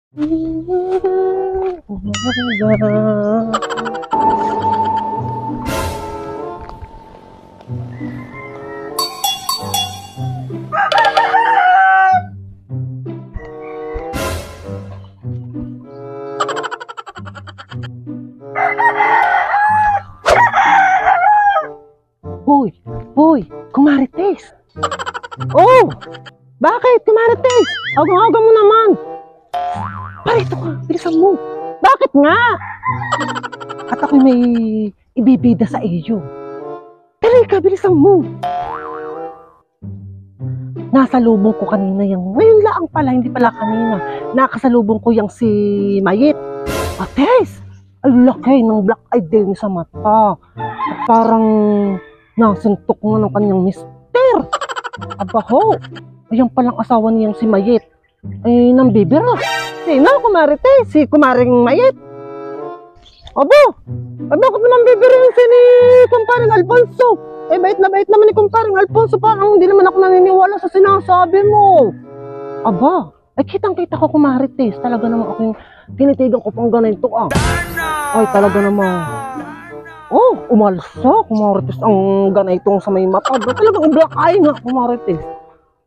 Hoy, hoy, Kumarites! Oh! Bakit, Kumarites? Aga-aga mo naman! Parito ka, bilisan mo! Bakit nga? At ako'y may ibibida sa iyo. Tara ka, bilisan mo! Nasalubong ko kanina yung, ngayon lang pala, hindi pala kanina. Nakasalubong ko yung si Mayit. Ates! Ang laki ng black eye din sa mata. At parang nasuntok nga ng kanyang mister. Abaho! Ayan palang asawa niyang si Mayit. Ay, nambibira. Sino, Kumarites? Si Kumaring Mayit? Aba! Ay, bakit naman bibirin si ni Kumparing Alfonso? Eh, bait na bait naman ni Kumparing Alfonso. Parang hindi naman ako naniniwala sa sinasabi mo. Aba! Ay, kitang-kita ko, Kumarites. Talaga naman ako yung tinitigan ko pang ganito ah. Ay, talaga naman. Oh, umalsa, Kumarites, ang ganitong sa may mata. Talagang black eye nga, Kumarites.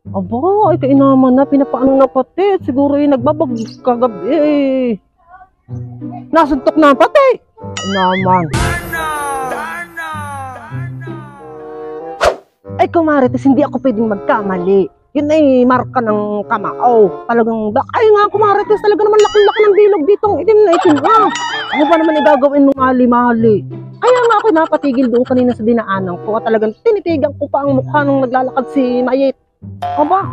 Aba, ay kainaman na, pinapaano na pati. Siguro yung nagbabag kagabi. Nasuntok na pati. Naman. Ay, Kumarites, hindi ako pwedeng magkamali. Yun ay marka ng kamao. Talagang black eye nga, Kumarites. Talaga naman laki-laki ng bilog dito. Itim na itim nga. Ano ba naman igagawin mong mali-mali? Kaya nga ako napatigil doon kanina sa dinaanan ko at talagang tinitigan ko pa ang mukha nung naglalakad si Mayit. Aba,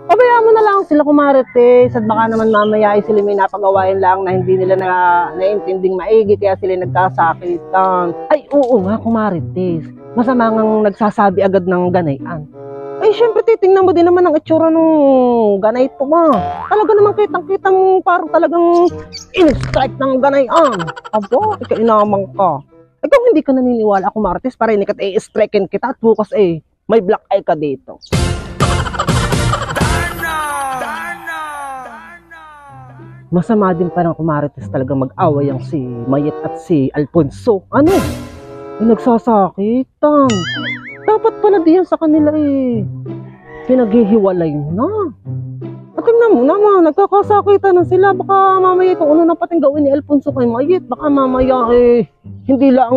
pabayaan mo na lang sila, Kumarites, at baka naman mamaya ay sila may napagawain lang na hindi nila naintinding maigi kaya sila nagkasakitan. Ay oo nga, Kumarites, masama ngang nagsasabi agad ng ganayan. Ay syempre titingnan mo din naman ang itsura nung ganay ito ma. Talaga naman kitang-kita mo parang talagang in-strike ng ganayan. Aba, ikainamang ka. Ikaw hindi ka naniniwala, Kumarites, para hindi ka i-striken kita at bukas may black eye ka dito. Masama din parang, Kumarites, talaga mag-away ang si Mayit at si Alfonso. Ano? Nagsasakitan. Dapat pala diyan sa kanila pinaghihiwalay na. At tingnan mo naman, nagkakasakitan na sila. Baka mamaya kung ano na pating gawin ni Alfonso kay Mayit, baka mamaya hindi lang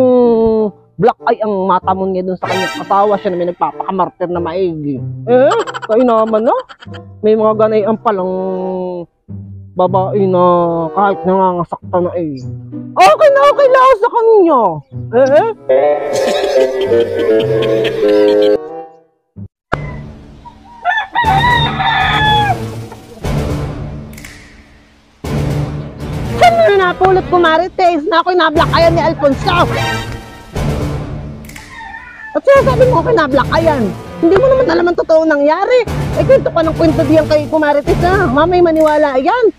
black eye ang mata mo niya dun sa kanyang asawa. Siya na may nagpapakamartir na maigi. Kayo naman na. May mga ganayan palang babae na kahit nangangasakta na okay na okay lang sa kanya. Saan na napulot, Kumarites, na ako'y nablakayan ni Alfonso? At sinasabi mo ako'y nablakayan? Hindi mo naman alam ang totoo nangyari. Kwento ka ng kwento diyan kay Kumarites na mamay maniwala yan.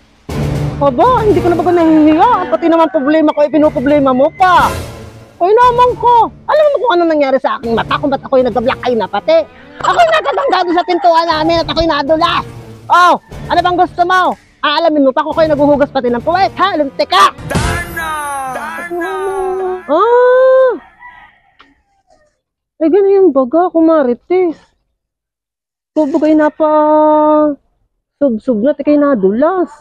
Aba, hindi ko na ba nahihiya? Pati naman problema ko, pinuproblema mo pa. Ay naman ko. Alam mo kung ano nangyari sa aking mata, kung ba't ako'y nag-black eye na pati. Ako'y natatanggado sa pintuan namin at ako'y nadulas. Oh, ano bang gusto mo? Aalamin mo pa kung ako'y naguhugas pati ng puwet, ha? Lunti ka! Ay, gano'n yung baga, Kumarites. Bubugay na pa sub-sub na, tikay nadulas.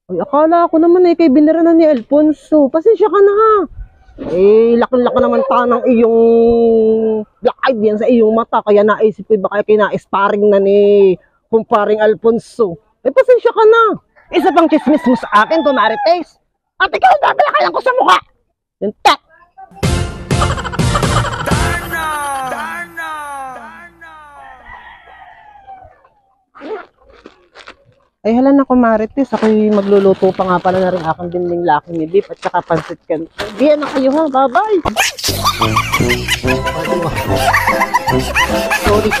Ay, akala ko naman kay binira na ni Alfonso. Pasensya ka na ha. Laki-laki naman tanang iyong black eye yan sa iyong mata. Kaya naisip ko baka kina-sparring na ni Kumparing Alfonso. Pasensya ka na. Isa pang chismis mo sa akin, Kumarites. At ikaw ang babalakayan ko sa mukha. Yung tat. Ay hala na, Kumarites, ako'y magluluto pa nga pala na rin akong dinding laki ni beef at saka pansit canton. Diyan na kayo ha, bye-bye! Sorry.